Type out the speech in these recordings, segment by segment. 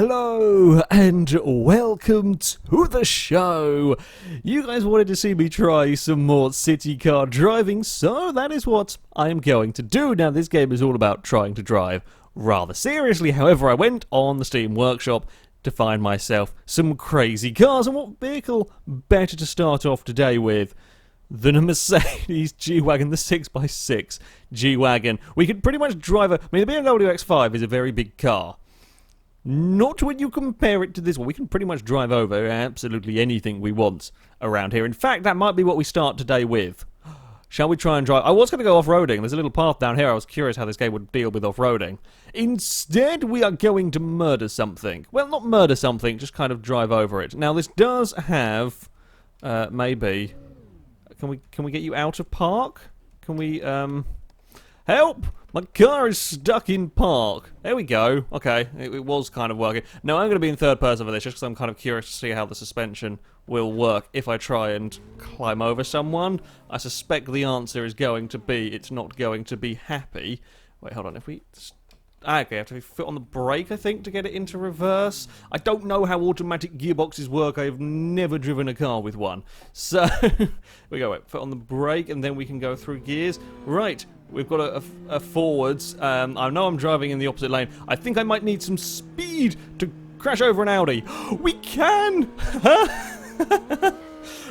Hello and welcome to the show. You guys wanted to see me try some more city car driving, so that is what I am going to do. Now, this game is all about trying to drive rather seriously. However, I went on the Steam Workshop to find myself some crazy cars, and what vehicle better to start off today with than a Mercedes G-Wagon, the 6x6 G-Wagon. We could pretty much drive the BMW X5 is a very big car. Not when you compare it to this one. We can pretty much drive over absolutely anything we want around here. In fact, that might be what we start today with. Shall we try and drive? I was going to go off-roading. There's a little path down here. I was curious how this game would deal with off-roading. Instead, we are going to murder something. Well, not murder something, just kind of drive over it. Now, this does have... maybe... Can we get you out of park? Can we, help! My car is stuck in park. There we go. Okay, it was kind of working. No, I'm going to be in third person for this, just because I'm kind of curious to see how the suspension will work if I try and climb over someone. I suspect the answer is going to be, it's not going to be happy. Wait, hold on. If we... Okay, I have to foot on the brake, I think, to get it into reverse. I don't know how automatic gearboxes work. I've never driven a car with one. So, we go, wait, foot on the brake, and then we can go through gears. Right, we've got a forwards. I know I'm driving in the opposite lane. I think I might need some speed to crash over an Audi. We can!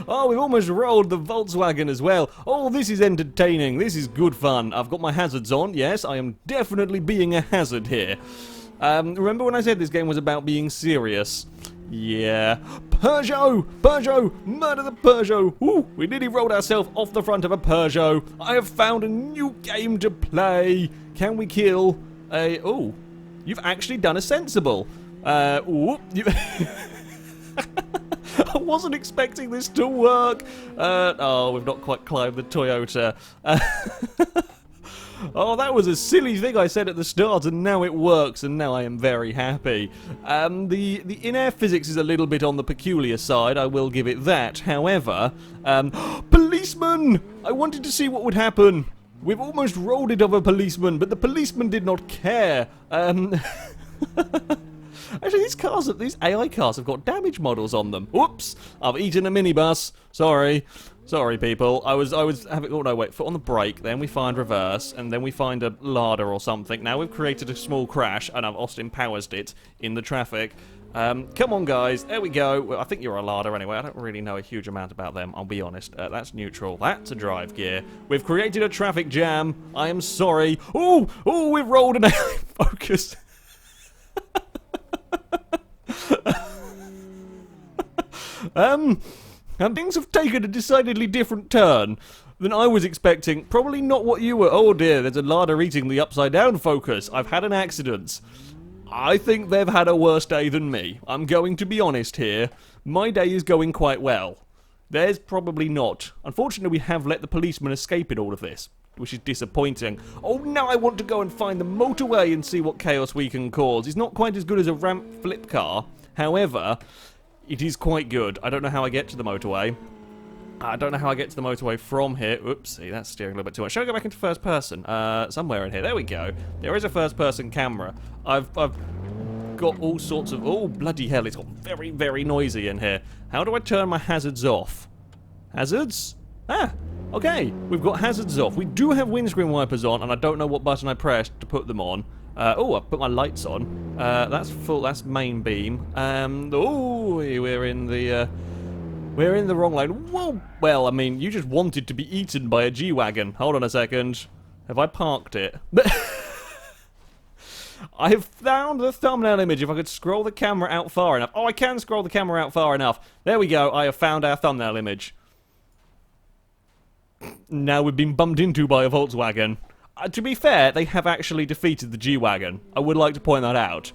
Oh, we've almost rolled the Volkswagen as well. Oh, this is entertaining. This is good fun. I've got my hazards on. Yes, I am definitely being a hazard here. Remember when I said this game was about being serious? Yeah. Peugeot! Peugeot! Murder the Peugeot! Ooh, we nearly rolled ourselves off the front of a Peugeot. I have found a new game to play. Can we kill a... Oh, you've actually done a sensible. Ooh, you... I wasn't expecting this to work. Oh, we've not quite climbed the Toyota. Oh, that was a silly thing I said at the start, and now it works, and now I am very happy. The in-air physics is a little bit on the peculiar side, I will give it that. However, policeman! I wanted to see what would happen. We've almost rolled it over a policeman, but the policeman did not care. Actually, these AI cars have got damage models on them. Whoops! I've eaten a minibus. Sorry. Sorry, people. I was having... Oh, no, wait. Foot on the brake. Then we find reverse. And then we find a ladder or something. Now we've created a small crash. And I've Austin Powers'd it in the traffic. Come on, guys. There we go. Well, I think you're a ladder anyway. I don't really know a huge amount about them. I'll be honest. That's neutral. That's a drive gear. We've created a traffic jam. I am sorry. Oh, we've rolled an focus. And things have taken a decidedly different turn than I was expecting. Probably not what you were. Oh dear, there's a ladder eating the upside down focus. I've had an accident. I think they've had a worse day than me. I'm going to be honest here. My day is going quite well. Theirs probably not. Unfortunately, we have let the policeman escape in all of this, which is disappointing. Oh, now I want to go and find the motorway and see what chaos we can cause. It's not quite as good as a ramp flip car. However, it is quite good. I don't know how I get to the motorway. I don't know how I get to the motorway from here. Oopsie, that's steering a little bit too much. Shall I go back into first person? Somewhere in here. There we go. There is a first person camera. I've got all sorts of... Oh, bloody hell. It's got very, very noisy in here. How do I turn my hazards off? Hazards? Ah, okay. We've got hazards off. We do have windscreen wipers on, and I don't know what button I pressed to put them on. Oh, I put my lights on. That's full. That's main beam. Oh, we're in the wrong lane. Whoa. Well, I mean, you just wanted to be eaten by a G-Wagon. Hold on a second. Have I parked it? I have found the thumbnail image. If I could scroll the camera out far enough. Oh, I can scroll the camera out far enough. There we go. I have found our thumbnail image. Now we've been bumped into by a Volkswagen. To be fair, they have actually defeated the G-Wagon. I would like to point that out.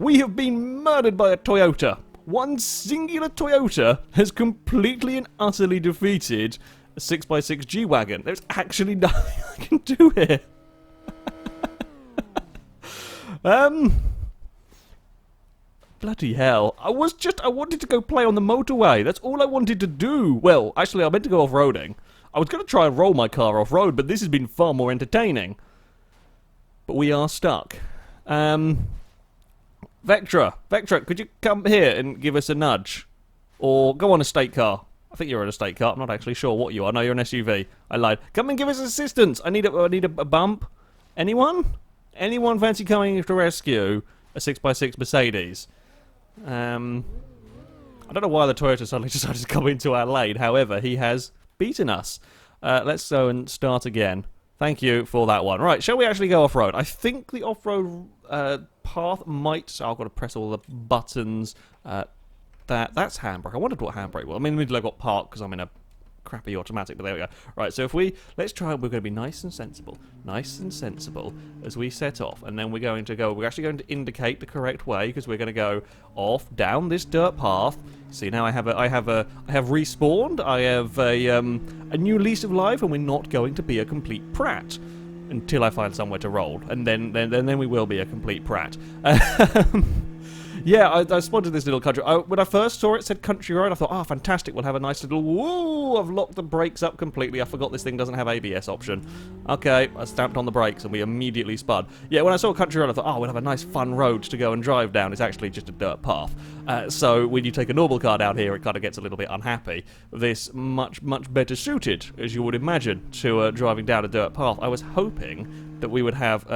We have been murdered by a Toyota. One singular Toyota has completely and utterly defeated a 6x6 G-Wagon. There's actually nothing I can do here. Bloody hell. I wanted to go play on the motorway. That's all I wanted to do. Well, actually, I meant to go off-roading. I was going to try and roll my car off-road, but this has been far more entertaining. But we are stuck. Vectra, could you come here and give us a nudge? Or go on a state car. I think you're in a state car. I'm not actually sure what you are. No, you're an SUV. I lied. Come and give us assistance. I need a bump. Anyone? Anyone fancy coming to rescue a 6x6 Mercedes? I don't know why the Toyota suddenly decided to come into our lane. However, he has beaten us. Let's go and start again. Thank you for that one. Right, shall we actually go off-road? I think the off-road path might... So I've got to press all the buttons. That's handbrake. I wondered what handbrake was. I mean, I got parked because I'm in a crappy automatic, but there we go. Right, so if let's try, we're going to be nice and sensible as we set off, and then we're actually going to indicate the correct way, because we're going to go off down this dirt path. See, now I have respawned, I have a new lease of life, and we're not going to be a complete prat until I find somewhere to roll, and then we will be a complete prat. Yeah, I spotted this little country. When I first saw it said country road, I thought, oh, fantastic, we'll have a nice little... Whoa, I've locked the brakes up completely. I forgot this thing doesn't have ABS option. Okay, I stamped on the brakes and we immediately spun. Yeah, when I saw country road, I thought, oh, we'll have a nice fun road to go and drive down. It's actually just a dirt path. So when you take a normal car down here, it kind of gets a little bit unhappy. This much better suited, as you would imagine, to driving down a dirt path. I was hoping that we would have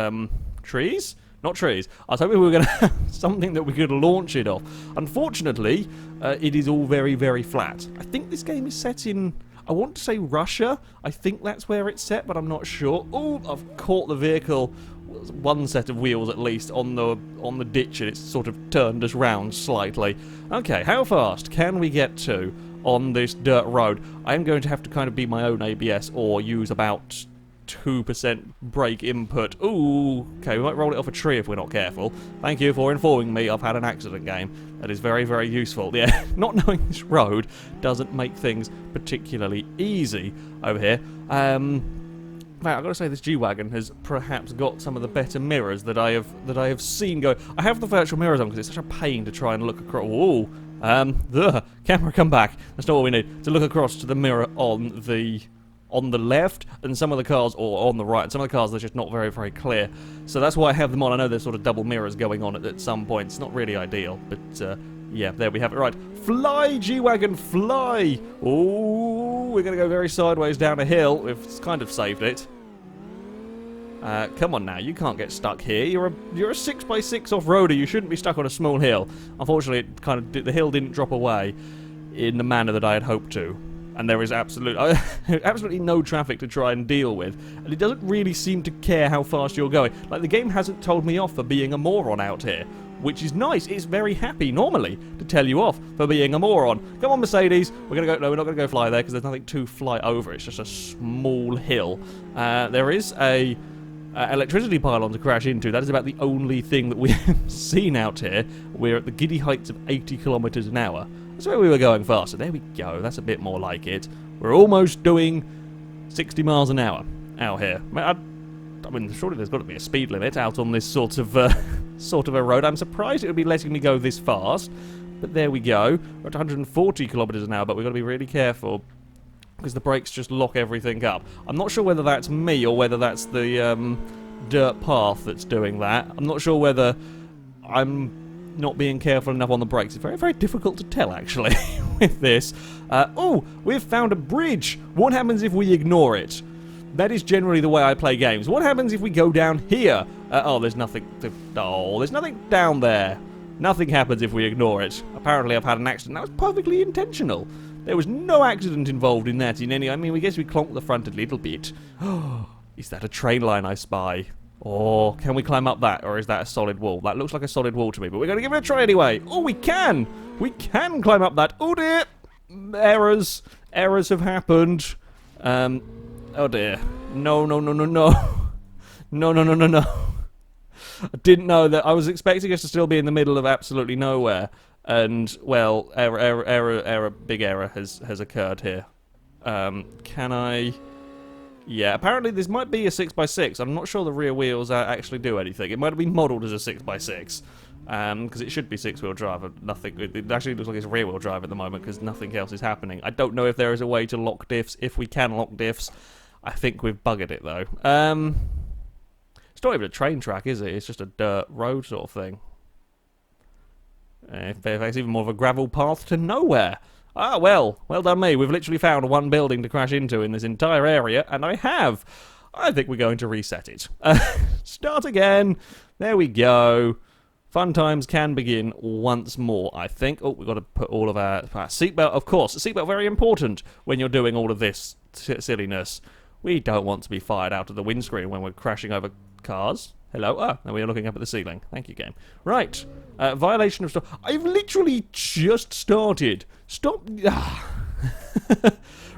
trees? Not trees. I was hoping we were going to have something that we could launch it off. Unfortunately, it is all very, very flat. I think this game is set in... I want to say Russia. I think that's where it's set, but I'm not sure. Oh, I've caught the vehicle, one set of wheels at least, on the ditch, and it's sort of turned us round slightly. Okay, how fast can we get to on this dirt road? I am going to have to kind of be my own ABS or use about 2% brake input. Ooh, okay, we might roll it off a tree if we're not careful. Thank you for informing me I've had an accident game. That is very, very useful. Yeah, not knowing this road doesn't make things particularly easy over here. I've got to say this G-Wagon has perhaps got some of the better mirrors that I have seen go. I have the virtual mirrors on because it's such a pain to try and look across. Ooh, the camera, come back. That's not what we need. To look across to the mirror on the left, and some of the cars, or on the right, some of the cars are just not very, very clear. So that's why I have them on. I know there's sort of double mirrors going on at some points. Not really ideal, but yeah, there we have it. Right, fly, G-Wagon, fly! Oh, we're going to go very sideways down a hill. We've kind of saved it. Come on now, you can't get stuck here. You're a 6x6 off-roader. You shouldn't be stuck on a small hill. Unfortunately, the hill didn't drop away in the manner that I had hoped to. And there is absolutely no traffic to try and deal with. And it doesn't really seem to care how fast you're going. Like, the game hasn't told me off for being a moron out here, which is nice. It's very happy, normally, to tell you off for being a moron. Come on, Mercedes. We're going to go... No, we're not going to go fly there, because there's nothing to fly over. It's just a small hill. There is a electricity pylon to crash into. That is about the only thing that we have seen out here. We're at the giddy heights of 80 kilometers an hour. That's where we were going faster. There we go. That's a bit more like it. We're almost doing 60 miles an hour out here. I mean, surely there's got to be a speed limit out on this sort of a road. I'm surprised it would be letting me go this fast, but there we go. We're at 140 kilometers an hour, but we've got to be really careful because the brakes just lock everything up. I'm not sure whether that's me or whether that's the dirt path that's doing that. I'm not sure whether I'm not being careful enough on the brakes. It's very, very difficult to tell, actually, with this. Oh, we've found a bridge. What happens if we ignore it? That is generally the way I play games. What happens if we go down here? Oh, there's nothing there's nothing down there. Nothing happens if we ignore it. Apparently, I've had an accident. That was perfectly intentional. There was no accident involved in that in any... I mean, we guess we clonked the front a little bit. Is that a train line I spy? Or can we climb up that, or is that a solid wall? That looks like a solid wall to me, but we're going to give it a try anyway. Oh, we can! We can climb up that. Oh, dear! Errors. Errors have happened. Oh, dear. No. No. I didn't know that. I was expecting us to still be in the middle of absolutely nowhere. And, well, big error has occurred here. Can I... Yeah, apparently this might be a 6x6. I'm not sure the rear wheels actually do anything. It might have been modelled as a 6x6. Because it should be 6-wheel drive. It actually looks like it's rear-wheel drive at the moment because nothing else is happening. I don't know if there is a way to lock diffs. If we can lock diffs, I think we've buggered it, though. It's not even a train track, is it? It's just a dirt road sort of thing. Fairfax, even more of a gravel path to nowhere. Ah, well done me. We've literally found one building to crash into in this entire area, and I have. I think we're going to reset it. Start again. There we go. Fun times can begin once more, I think. Oh, we've got to put all of our seatbelt, of course. Seatbelt, very important when you're doing all of this silliness. We don't want to be fired out of the windscreen when we're crashing over cars. Hello? Oh, now we are looking up at the ceiling. Thank you, game. Right. Violation of stop. I've literally just started. Stop.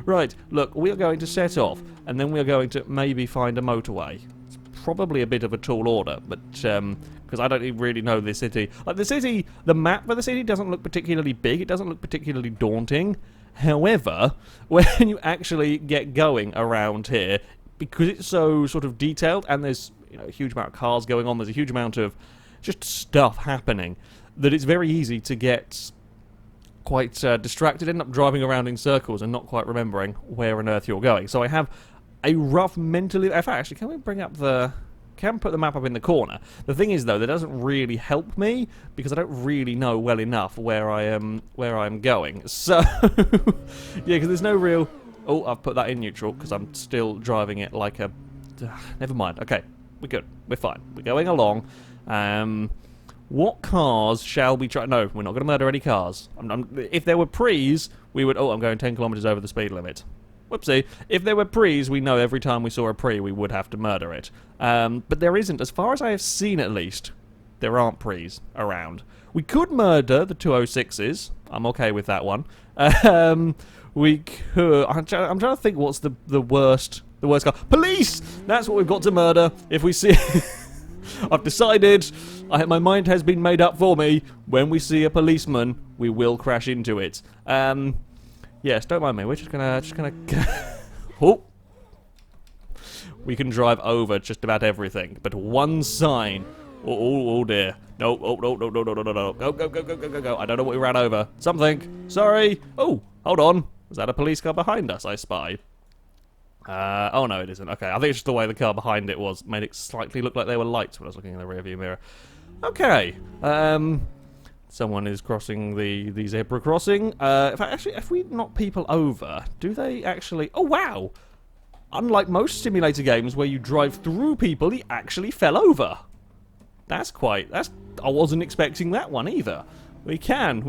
Right. Look, we are going to set off, and then we are going to maybe find a motorway. It's probably a bit of a tall order, but because I don't even really know this city. Like, the map for the city doesn't look particularly big. It doesn't look particularly daunting. However, when you actually get going around here, because it's so sort of detailed, and there's a huge amount of cars going on, there's a huge amount of just stuff happening, that it's very easy to get quite distracted, end up driving around in circles and not quite remembering where on earth you're going. So I have a rough mental... In fact, actually, can we bring up the... Can put the map up in the corner. The thing is, though, that doesn't really help me because I don't really know well enough where I'm going. So, yeah, because there's no real... Oh, I've put that in neutral because I'm still driving it like a... Never mind. Okay, we're good. We're fine. We're going along. What cars shall we try... No, we're not going to murder any cars. If there were prees, we would... Oh, I'm going 10 kilometers over the speed limit. Whoopsie. If there were prees, we know every time we saw a pre, we would have to murder it. But there isn't. As far as I have seen, at least, there aren't prees around. We could murder the 206s. I'm okay with that one. We could... I'm trying to think what's the worst car. Police! That's what we've got to murder. If we see... I've decided... my mind has been made up for me. When we see a policeman, we will crash into it. Yes, don't mind me. We're just gonna. Oh, we can drive over just about everything, but one sign. Oh dear. No. Oh no. Go. I don't know what we ran over. Something. Sorry. Oh, hold on. Was that a police car behind us? I spy. Oh no, it isn't. Okay, I think it's just the way the car behind it was made it slightly look like they were lights when I was looking in the rearview mirror. Okay. Someone is crossing the zebra crossing. In fact, actually, if we knock people over, do they actually... Oh, wow! Unlike most simulator games where you drive through people, he actually fell over. That's... I wasn't expecting that one either. We can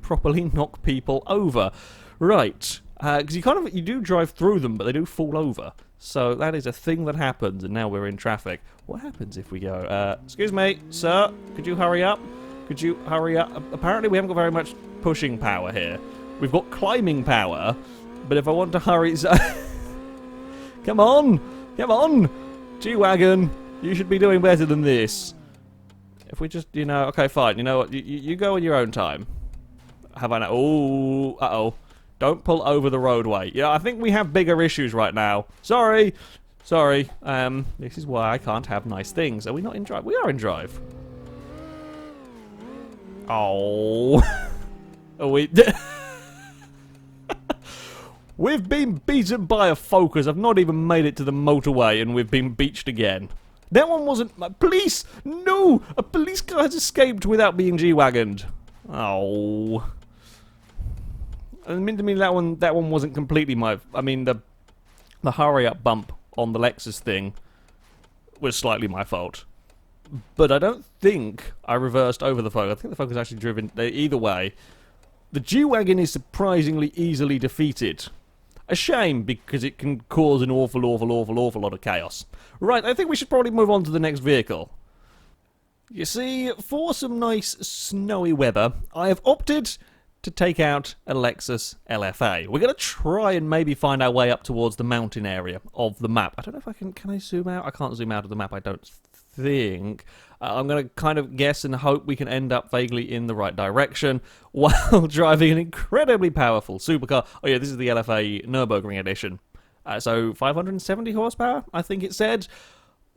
properly knock people over. Right. Because you do drive through them, but they do fall over. So that is a thing that happens, and now we're in traffic. What happens if we go... excuse me, sir, could you hurry up? Could you hurry up? Apparently we haven't got very much pushing power here. We've got climbing power, but if I want to hurry... Come on! G-Wagon, you should be doing better than this. If we just, okay, fine. You know what? You go on your own time. Have I now? Oh, uh-oh. Don't pull over the roadway. Yeah, I think we have bigger issues right now. Sorry. This is why I can't have nice things. Are we not in drive? We are in drive. Oh. Are we... We've been beaten by a Focus. I've not even made it to the motorway and we've been beached again. That one wasn't... Police! No! A police car has escaped without being G-Wagoned. Oh. I mean, to me, that one wasn't completely my... I mean, the hurry-up bump on the Lexus thing was slightly my fault. But I don't think I reversed over the Focus. I think the Focus actually driven... Either way, the G-Wagon is surprisingly easily defeated. A shame, because it can cause an awful lot of chaos. Right, I think we should probably move on to the next vehicle. You see, for some nice snowy weather, I have opted to take out a Lexus LFA. We're going to try and maybe find our way up towards the mountain area of the map. I don't know if I can I zoom out? I can't zoom out of the map, I don't think. I'm going to kind of guess and hope we can end up vaguely in the right direction while driving an incredibly powerful supercar. Oh yeah, this is the LFA Nürburgring edition. So 570 horsepower, I think it said,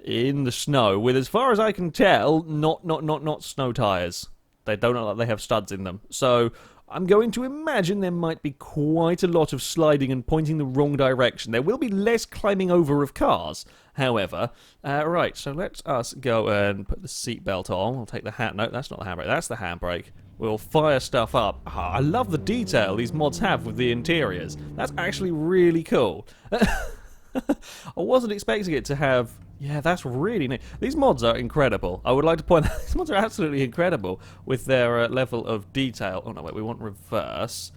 in the snow, with, as far as I can tell, not snow tires. They don't look like they have studs in them. So I'm going to imagine there might be quite a lot of sliding and pointing the wrong direction. There will be less climbing over of cars, however. Right, so let us go and put the seatbelt on. We'll take the hand... No, that's not the handbrake. That's the handbrake. We'll fire stuff up. I love the detail these mods have with the interiors. That's actually really cool. I wasn't expecting it to have... Yeah, that's really neat. These mods are incredible. I would like to point out, these mods are absolutely incredible with their level of detail. Oh, no, wait, we want reverse.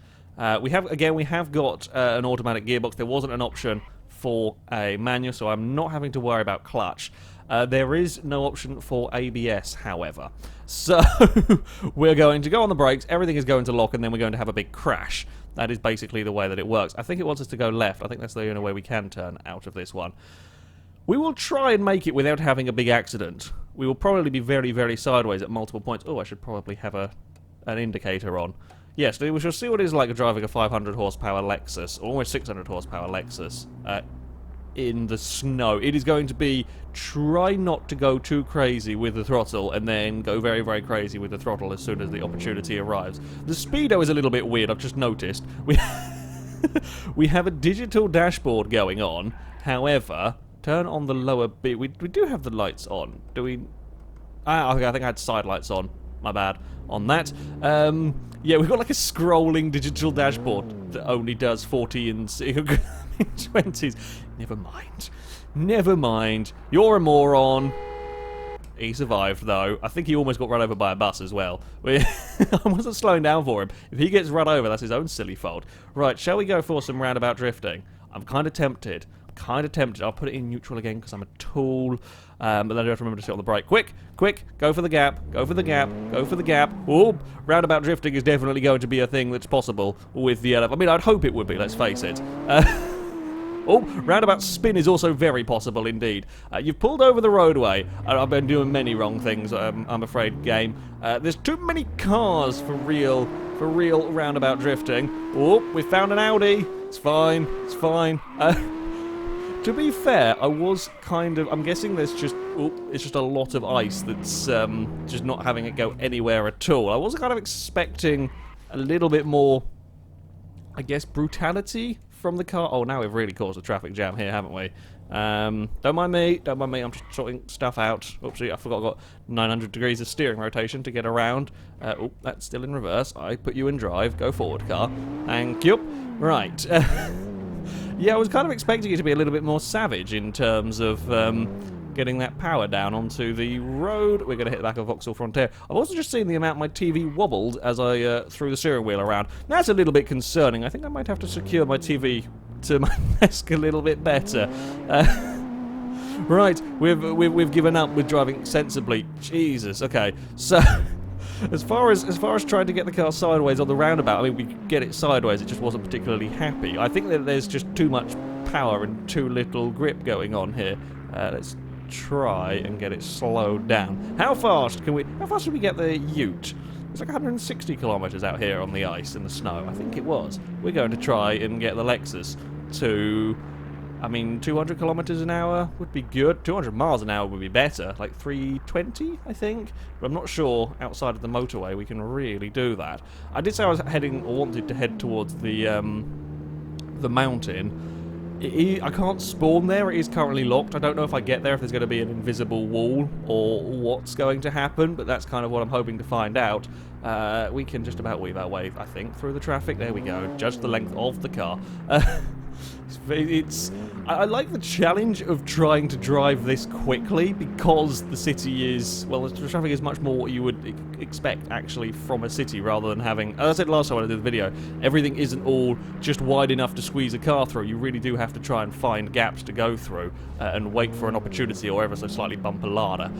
We have got an automatic gearbox. There wasn't an option for a manual, so I'm not having to worry about clutch. There is no option for ABS, however. So, we're going to go on the brakes, everything is going to lock, and then we're going to have a big crash. That is basically the way that it works. I think it wants us to go left. I think that's the only way we can turn out of this one. We will try and make it without having a big accident. We will probably be very, very sideways at multiple points. Oh, I should probably have an indicator on. Yes, we shall see what it is like driving a 500 horsepower Lexus, almost 600 horsepower Lexus, in the snow. It is going to be try not to go too crazy with the throttle and then go very, very crazy with the throttle as soon as the opportunity arrives. The speedo is a little bit weird, I've just noticed. We have a digital dashboard going on, however, turn on the lower bit. We do have the lights on. Do we? Okay, I think I had side lights on. My bad on that. Yeah, we've got like a scrolling digital dashboard that only does 40 and 20s. Never mind. Never mind. You're a moron. He survived, though. I think he almost got run over by a bus as well. I wasn't slowing down for him. If he gets run over, that's his own silly fault. Right, shall we go for some roundabout drifting? I'm kind of tempted. I'll put it in neutral again because I'm a tool. But then I have to remember to sit on the brake. Quick, go for the gap, go for the gap, go for the gap. Oh, roundabout drifting is definitely going to be a thing that's possible with the LFA. I mean, I'd hope it would be, let's face it. Oh, roundabout spin is also very possible indeed. You've pulled over the roadway. I've been doing many wrong things, I'm afraid, game. There's too many cars for real roundabout drifting. Oh, we found an Audi. It's fine, it's fine. To be fair, I was kind of... I'm guessing there's just... Oh, it's just a lot of ice that's just not having it go anywhere at all. I was kind of expecting a little bit more, I guess, brutality from the car. Oh, now we've really caused a traffic jam here, haven't we? Don't mind me, I'm just sorting stuff out. Oopsie, I forgot I've got 900 degrees of steering rotation to get around. Oh, that's still in reverse. I put you in drive. Go forward, car. Thank you. Right. Yeah, I was kind of expecting it to be a little bit more savage in terms of getting that power down onto the road. We're going to hit the back of Vauxhall Frontier. I've also just seen the amount my TV wobbled as I threw the steering wheel around. That's a little bit concerning. I think I might have to secure my TV to my desk a little bit better. Right, we've given up with driving sensibly. Jesus, okay. So... As far as trying to get the car sideways on the roundabout, I mean, we could get it sideways, it just wasn't particularly happy. I think that there's just too much power and too little grip going on here. Let's try and get it slowed down. How fast should we get the Ute? It's like 160 kilometers out here on the ice in the snow. I think it was. We're going to try and get the Lexus to... I mean, 200 kilometers an hour would be good. 200 miles an hour would be better. Like 320, I think. But I'm not sure outside of the motorway we can really do that. I did say I was heading, or wanted to head towards the mountain. I can't spawn there. It is currently locked. I don't know if I get there if there's going to be an invisible wall or what's going to happen. But that's kind of what I'm hoping to find out. We can just about weave our way, I think, through the traffic. There we go. Judge the length of the car. I like the challenge of trying to drive this quickly because the city is, well, the traffic is much more what you would expect actually from a city rather than having, as I said last time when I did the video, everything isn't all just wide enough to squeeze a car through. You really do have to try and find gaps to go through and wait for an opportunity or ever so slightly bump a ladder.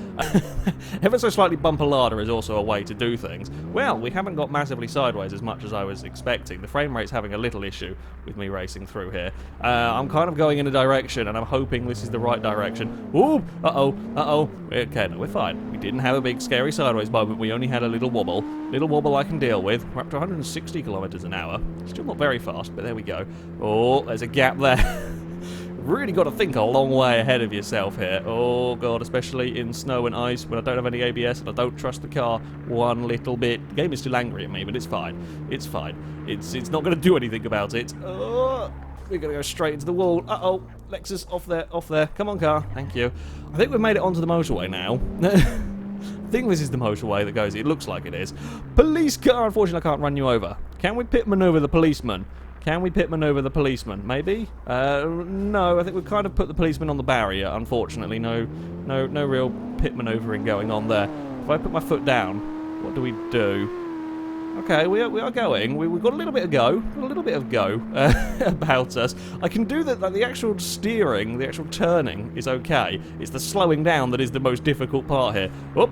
Ever so slightly bump a ladder is also a way to do things. Well, we haven't got massively sideways as much as I was expecting. The frame rate's having a little issue with me racing through here. I'm kind of going in a direction, and I'm hoping this is the right direction. Ooh, uh-oh. Okay, no, we're fine. We didn't have a big, scary sideways moment. We only had a little wobble. Little wobble I can deal with. We're up to 160 kilometers an hour. Still not very fast, but there we go. Oh, there's a gap there. Really got to think a long way ahead of yourself here. Oh, God, especially in snow and ice when I don't have any ABS and I don't trust the car one little bit. The game is still angry at me, but it's fine. It's fine. It's not going to do anything about it. Oh... We're going to go straight into the wall. Uh-oh. Lexus, off there. Come on, car. Thank you. I think we've made it onto the motorway now. I think this is the motorway that goes. It looks like it is. Police car. Unfortunately, I can't run you over. Can we pit maneuver the policeman? Can we pit maneuver the policeman? Maybe? No, I think we've kind of put the policeman on the barrier, unfortunately. No real pit maneuvering going on there. If I put my foot down, what do we do? Okay, we are going. We've got a little bit of go. About us. I can do that. Like, the actual steering, the actual turning is okay. It's the slowing down that is the most difficult part here. Whoop.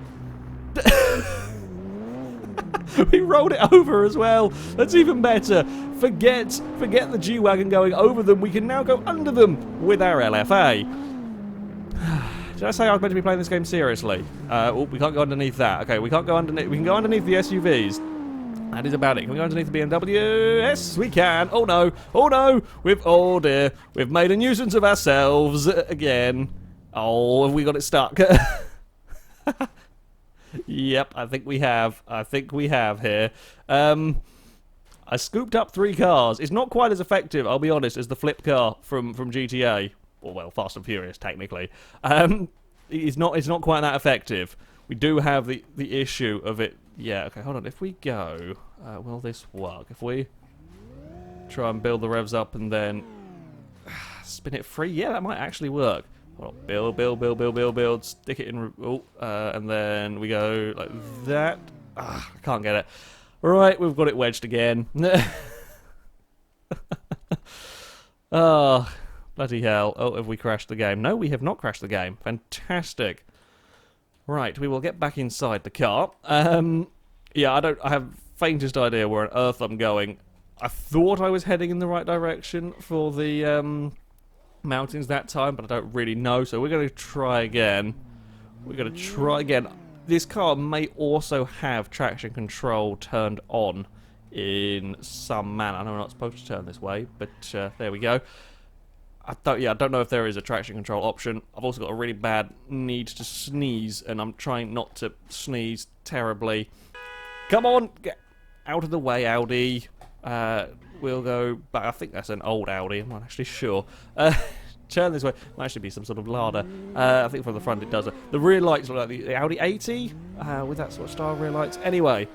We rolled it over as well. That's even better. Forget the G-Wagon going over them. We can now go under them with our LFA. Did I say I was meant to be playing this game seriously? Oh, we can't go underneath that. Okay, we can't go underneath. We can go underneath the SUVs. That is about it. Can we go underneath the BMW? Yes, we can. Oh no. Oh no. Oh dear. We've made a nuisance of ourselves again. Oh, have we got it stuck? Yep, I think we have. Here. I scooped up 3 cars. It's not quite as effective, I'll be honest, as the flip car from GTA. Or, well, Fast and Furious, technically. It's not quite that effective. We do have the issue of it. Yeah, okay, hold on. If we go, will this work? If we try and build the revs up and then spin it free, yeah, that might actually work. Hold on, build, stick it in, and then we go like that. I can't get it. Right, we've got it wedged again. Oh, bloody hell. Oh, have we crashed the game? No, we have not crashed the game. Fantastic. Right, we will get back inside the car. Yeah, I have faintest idea where on earth I'm going. I thought I was heading in the right direction for the mountains that time, but I don't really know, so we're going to try again. This car may also have traction control turned on in some manner. I know we're not supposed to turn this way, but there we go. I don't know if there is a traction control option. I've also got a really bad need to sneeze, and I'm trying not to sneeze terribly. Come on, get out of the way, Audi. We'll go back. I think that's an old Audi. I'm not actually sure. Turn this way. Might actually be some sort of Lada. I think from the front it does. The rear lights look like the Audi 80 with that sort of style rear lights. Anyway,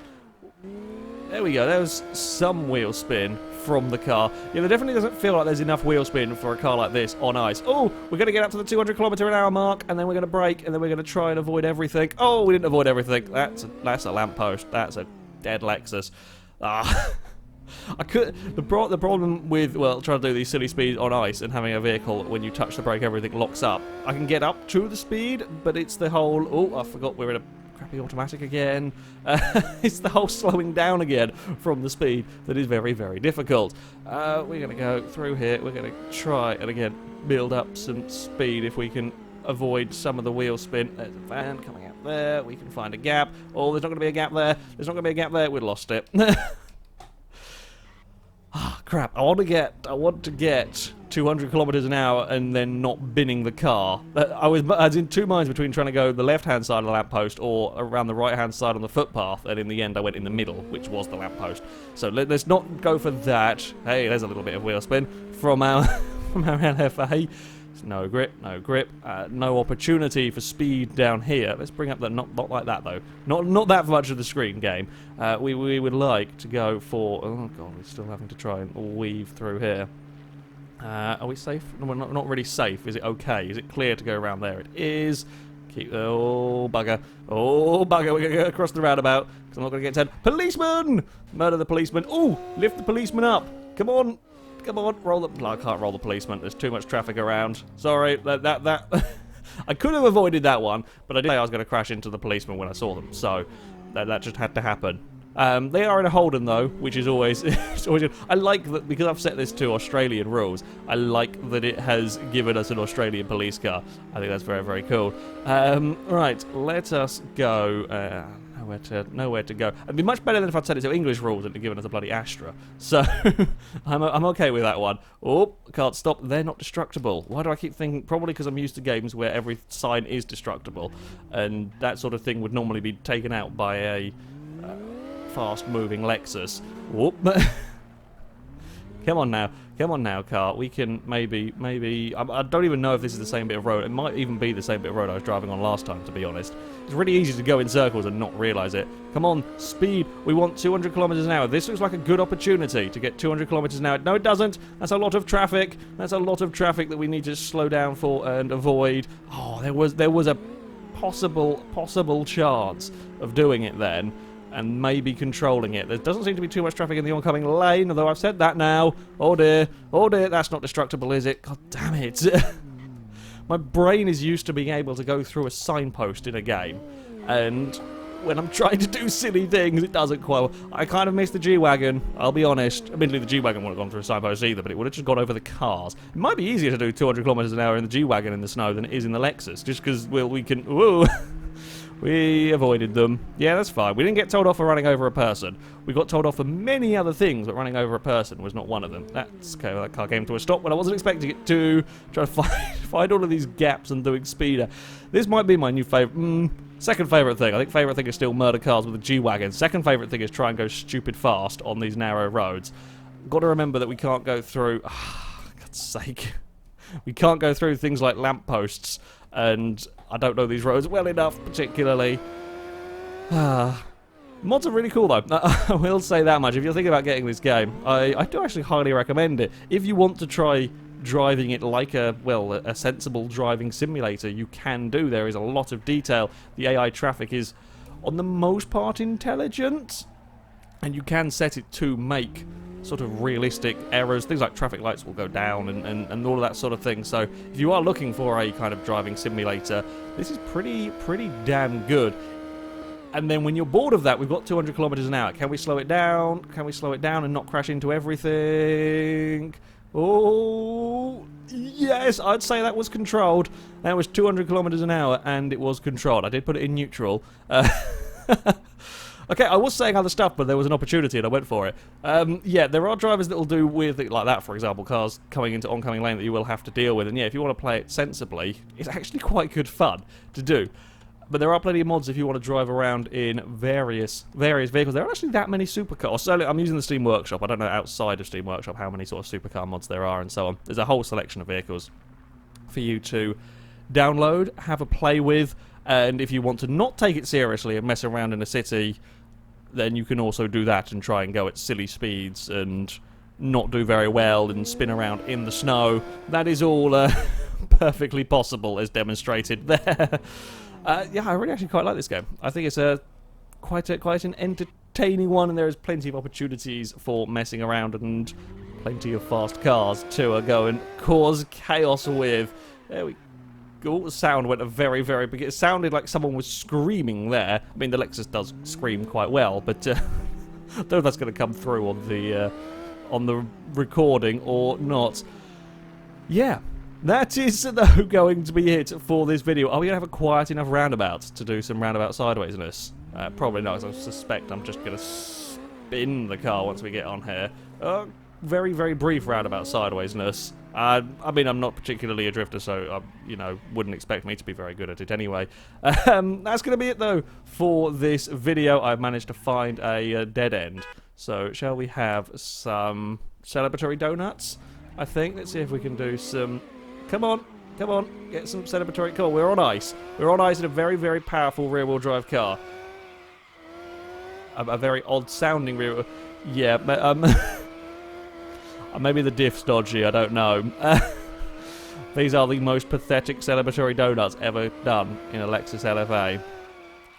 there we go. There was some wheel spin from the car. Yeah, there definitely doesn't feel like there's enough wheel spin for a car like this on ice. Oh, we're going to get up to the 200km/h mark, and then we're going to brake, and then we're going to try and avoid everything. Oh, we didn't avoid everything. That's a lamppost. That's a dead Lexus. The problem with, well, trying to do these silly speeds on ice and having a vehicle, when you touch the brake, everything locks up. I can get up to the speed, but it's the whole, oh, I forgot we're in a crappy automatic again. It's the whole slowing down again from the speed that is very, very difficult. We're going to go through here. We're going to try and, again, build up some speed if we can avoid some of the wheel spin. There's a van coming out there. We can find a gap. Oh, there's not going to be a gap there. There's not going to be a gap there. We lost it. Ah, crap. I want to get 200km/h and then not binning the car. I was in two minds between trying to go the left-hand side of the lamppost or around the right-hand side on the footpath, and in the end I went in the middle, which was the lamppost. So let's not go for that. Hey, there's a little bit of wheel spin from our LFA. No grip, no opportunity for speed down here. Let's bring up the, not like that though. Not that much of the screen game. We would like to go for, oh god, we're still having to try and weave through here. Are we safe? No, we're not really safe. Is it okay? Is it clear to go around there? It is. Oh bugger, we're going to go across the roundabout, because I'm not going to get 10. Policeman! Murder the policeman. Oh, lift the policeman up. Come on, roll the... I can't roll the policeman. There's too much traffic around. Sorry, that... I could have avoided that one, but I did say I was going to crash into the policeman when I saw them, so that just had to happen. They are in a Holden, though, which is always... it's always good. I like that, because I've set this to Australian rules, I like that it has given us an Australian police car. I think that's very, very cool. Right, let us go... Nowhere to go. It'd be much better than if I'd set it to English rules and given us a bloody Astra. So, I'm okay with that one. Oh, can't stop. They're not destructible. Why do I keep thinking? Probably because I'm used to games where every sign is destructible, and that sort of thing would normally be taken out by a fast-moving Lexus. Whoop. Come on now, car. We can maybe, I don't even know if this is the same bit of road. It might even be the same bit of road I was driving on last time, to be honest. It's really easy to go in circles and not realise it. Come on, speed. We want 200 kilometres an hour. This looks like a good opportunity to get 200 kilometres an hour. No, it doesn't. That's a lot of traffic. That's a lot of traffic that we need to slow down for and avoid. Oh, there was a possible chance of doing it then, and maybe controlling it. There doesn't seem to be too much traffic in the oncoming lane, although I've said that now. Oh dear, that's not destructible, is it? God damn it. My brain is used to being able to go through a signpost in a game, and when I'm trying to do silly things, it doesn't quite well. I kind of missed the G-Wagon, I'll be honest. Admittedly, the G-Wagon wouldn't have gone through a signpost either, but it would have just gone over the cars. It might be easier to do 200 kilometers an hour in the G-Wagon in the snow than it is in the Lexus, just because, well, we can... Whoa! We avoided them. Yeah, that's fine. We didn't get told off for running over a person. We got told off for many other things, but running over a person was not one of them. That's okay. Well, that car came to a stop when I wasn't expecting it to. Try to find all of these gaps and doing speeder. This might be my new favourite. Second favourite thing. I think favourite thing is still murder cars with a G-Wagon. Second favourite thing is try and go stupid fast on these narrow roads. Got to remember that we can't go through... God's sake. We can't go through things like lampposts, and I don't know these roads well enough, particularly. Mods are really cool, though. I will say that much. If you're thinking about getting this game, I do actually highly recommend it. If you want to try driving it like a sensible driving simulator, you can do. There is a lot of detail. The AI traffic is, on the most part, intelligent, and you can set it to make sort of realistic errors. Things like traffic lights will go down and all of that sort of thing. So if you are looking for a kind of driving simulator, this is pretty damn good. And then when you're bored of that, we've got 200 kilometers an hour. Can we slow it down? Can we slow it down and not crash into everything? Oh, yes, I'd say that was controlled. That was 200 kilometers an hour, and it was controlled. I did put it in neutral. Okay, I was saying other stuff, but there was an opportunity and I went for it. Yeah, there are drivers that will do weird things like that, for example, cars coming into oncoming lane that you will have to deal with. And yeah, if you want to play it sensibly, it's actually quite good fun to do. But there are plenty of mods if you want to drive around in various vehicles. There aren't actually that many supercars. So I'm using the Steam Workshop. I don't know outside of Steam Workshop how many sort of supercar mods there are and so on. There's a whole selection of vehicles for you to download, have a play with, and if you want to not take it seriously and mess around in a city, then you can also do that and try and go at silly speeds and not do very well and spin around in the snow. That is all perfectly possible, as demonstrated there. Yeah, I really actually quite like this game. I think it's quite an entertaining one, and there is plenty of opportunities for messing around and plenty of fast cars to go and cause chaos with. There we go. The sound went a very big... It sounded like someone was screaming there. I mean, the Lexus does scream quite well, but I don't know if that's going to come through on the recording or not. Yeah, that is, though, going to be it for this video. Are we going to have a quiet enough roundabout to do some roundabout sidewaysness? Probably not, because I suspect I'm just going to spin the car once we get on here. Very brief roundabout sidewaysness. I mean, I'm not particularly a drifter, so, wouldn't expect me to be very good at it anyway. That's going to be it, though, for this video. I've managed to find a dead end. So, shall we have some celebratory donuts? I think. Let's see if we can do some... Come on, get some celebratory... Cool, we're on ice. We're on ice in a very powerful rear-wheel drive car. A very odd-sounding rear... Yeah, maybe the diff's dodgy, I don't know. These are the most pathetic celebratory donuts ever done in a Lexus LFA.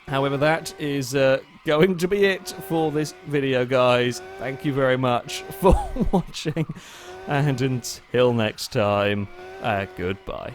However, that is going to be it for this video, guys. Thank you very much for watching, and until next time, goodbye.